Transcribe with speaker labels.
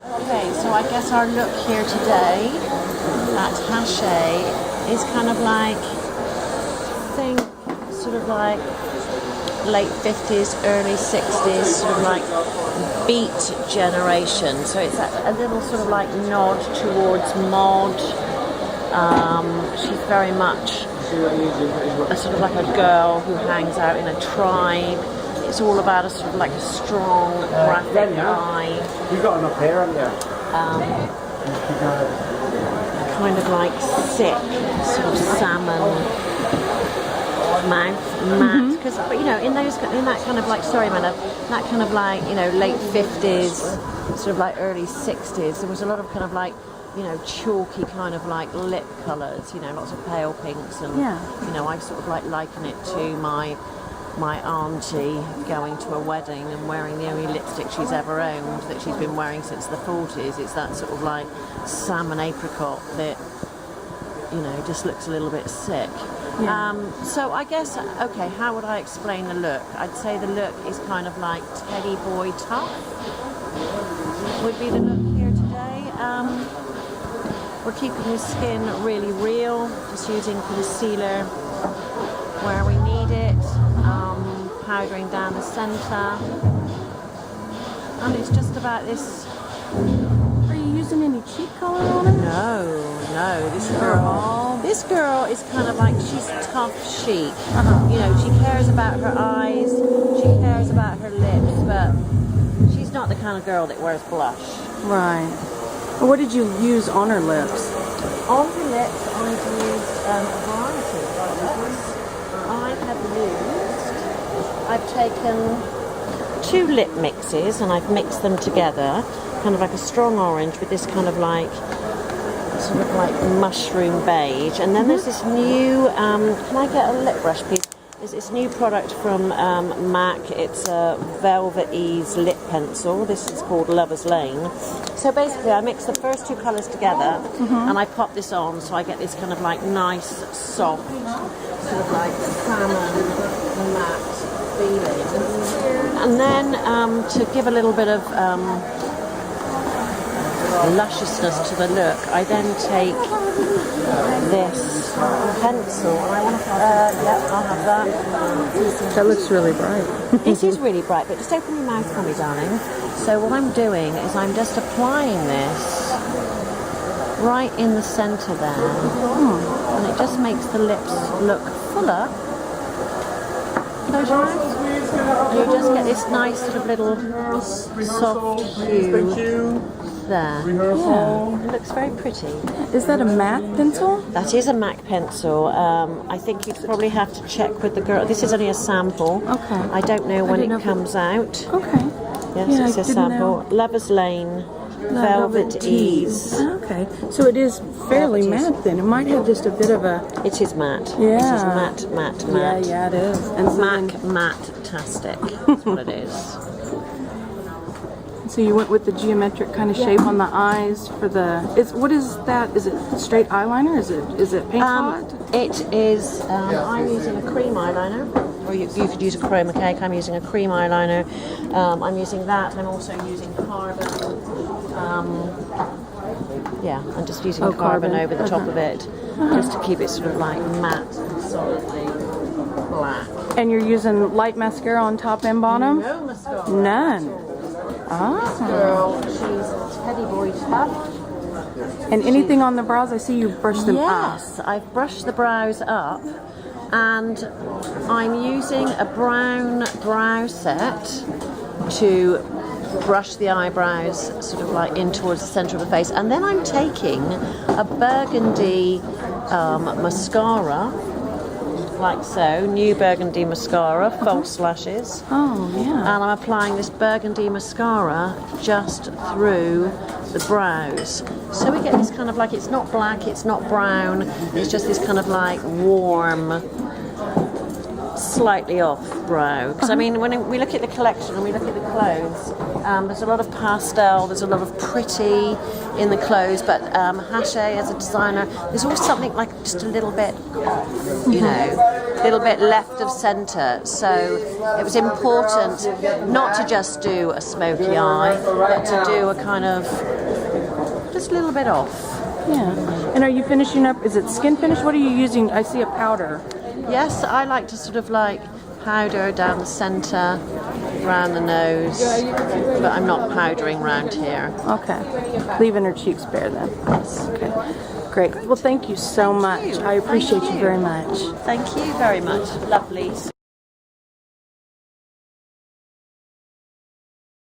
Speaker 1: Okay, so I guess our look here today at Hache is kind of like, think sort of like late 50s, early 60s, sort of like beat generation. So it's a little sort of like nod towards mod. She's very much a sort of like a girl who hangs out in a tribe. It's all about a sort of like a strong graphic eye.
Speaker 2: You got enough hair on there.
Speaker 1: Kind of like sick, sort of salmon mouth, matte. Because you know, in that kind of like, sorry man, that kind of like, you know, late 50s, sort of like early 60s, there was a lot of kind of like, you know, chalky kind of like lip colours, you know, lots of pale pinks, and you know, I sort of like liken it to my auntie going to a wedding and wearing the only lipstick she's ever owned, that she's been wearing since the 40s. It's that sort of like salmon apricot that, you know, just looks a little bit sick. So I guess, okay, how would I explain the look? I'd say the look is kind of like teddy boy tough would be the look here today. We're keeping the skin really real, just using concealer where we need it, powdering down the centre, and it's just about this.
Speaker 3: Are you using any cheek color on it?
Speaker 1: No, this girl is kind of like, she's tough chic. You know, she cares about her eyes, she cares about her lips, but she's not the kind of girl that wears blush.
Speaker 3: Right. What did you use on her lips?
Speaker 1: On her lips, I've used a variety of products. I've taken 2 lip mixes and I've mixed them together, kind of like a strong orange with this kind of like, sort of like mushroom beige. And then there's this new, can I get a lip brush please? There's this new product from MAC. It's a Velvet Ease lip pencil. This is called Lover's Lane. So basically I mix the first 2 colours together and I pop this on, so I get this kind of like nice, soft, sort of like salmon matte feeling. And then to give a little bit of lusciousness to the look, I then take this pencil and I want to I'll have that.
Speaker 3: That looks really bright.
Speaker 1: It is really bright, but just open your mouth for me, darling. So what I'm doing is I'm just applying this right in the centre there, and it just makes the lips look fuller. Close your eyes. And you just get this nice sort of little soft hue there. Yeah, it looks very pretty.
Speaker 3: Is that a matte pencil?
Speaker 1: That is a MAC pencil. I think you'd probably have to check with the girl. This is only a sample.
Speaker 3: Okay.
Speaker 1: I don't know when it comes out.
Speaker 3: Okay.
Speaker 1: Yes, it's a sample. Lover's Lane, Velvet Ease.
Speaker 3: Okay. So it is fairly matte then. It might have just a bit of a...
Speaker 1: It is matte.
Speaker 3: Yeah.
Speaker 1: It is matte.
Speaker 3: Yeah, it is. And so
Speaker 1: MAC matte-tastic. That's what it is.
Speaker 3: So you went with the geometric kind of shape on the eyes for the... What is that? Is it straight eyeliner? Is it paint product?
Speaker 1: It is... I'm using a cream eyeliner. Or you could use a chroma cake. I'm using a cream eyeliner. I'm using that. I'm also using carbon. I'm just using carbon over the top of it, just to keep it sort of like matte and solidly black.
Speaker 3: And you're using light mascara on top and bottom?
Speaker 1: No mascara.
Speaker 3: None.
Speaker 1: This girl, she's teddy boy tough.
Speaker 3: And anything on the brows? I see you brush them up.
Speaker 1: Yes, I've brushed the brows up, and I'm using a brown brow set to brush the eyebrows sort of like in towards the centre of the face, and then I'm taking a burgundy mascara, like so, new burgundy mascara, false lashes.
Speaker 3: Oh, yeah.
Speaker 1: And I'm applying this burgundy mascara just through the brows. So we get this kind of like, it's not black, it's not brown, it's just this kind of like warm, slightly off brow. Because I mean, when we look at the collection and we look at the clothes, there's a lot of pastel, there's a lot of pretty in the clothes, but Hache as a designer, there's always something like just a little bit off, you know, a little bit left of centre. So it was important not to just do a smoky eye, but to do a kind of just a little bit off.
Speaker 3: Yeah. And are you finishing up? Is it skin finish? What are you using? I see a powder.
Speaker 1: Yes, I like to sort of like powder down the centre, around the nose, but I'm not powdering around here.
Speaker 3: Okay. Leaving her cheeks bare then.
Speaker 1: Yes.
Speaker 3: Okay. Great. Well, thank you so much. I appreciate you very much.
Speaker 1: Thank you very much. Lovely.